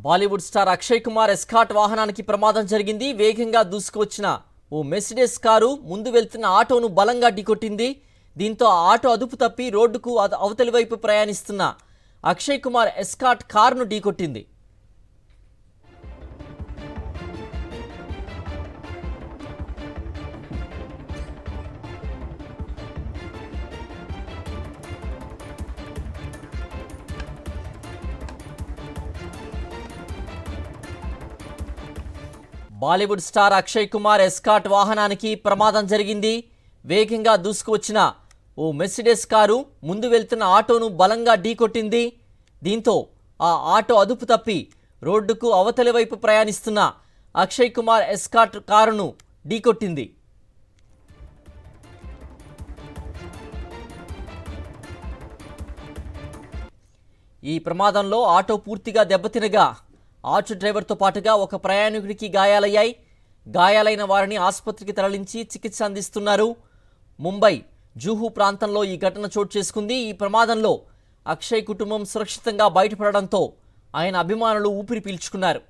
Bollywood star Akshay Kumar escort వాహనానికి ప్రమాదం జరిగింది. వేగంగా దూసుకొచ్చిన ఓ మెర్సిడెస్ కారు ముందు వెళ్తున్న ఆటోను బలంగా ఢీకొట్టింది. దీంతో ఆ ఆటో అదుపు తప్పి రోడ్డుకు అవతలి వైపు ప్రయాణిస్తున్న అక్షయ్ కుమార్ ఎస్కాట్ కారును ఢీకొట్టింది. బాలీవుడ్ స్టార్ అక్షయ్ కుమార్ ఎస్కాట్ వాహనానికి ప్రమాదం జరిగింది. వేగంగా దూసుకువచ్చిన ఓ మెర్సిడెస్ కారు ముందు వెళ్తున్న ఆటోను బలంగా ఢీకొట్టింది. దీంతో ఆ ఆటో అదుపు తప్పి రోడ్డుకు అవతలి వైపు ప్రయాణిస్తున్న అక్షయ్ కుమార్ ఎస్కాట్ కారును ఢీకొట్టింది. ఈ ప్రమాదంలో ఆటో పూర్తిగా దెబ్బతినగా ఆటో డ్రైవర్తో పాటుగా ఒక ప్రయాణికుడికి గాయాలయ్యాయి. గాయాలైన వారిని ఆసుపత్రికి తరలించి చికిత్స అందిస్తున్నారు. ముంబై జూహు ప్రాంతంలో ఈ ఘటన చోటు చేసుకుంది. ఈ ప్రమాదంలో అక్షయ్ కుటుంబం సురక్షితంగా బయటపడడంతో ఆయన అభిమానులు ఊపిరి పీల్చుకున్నారు.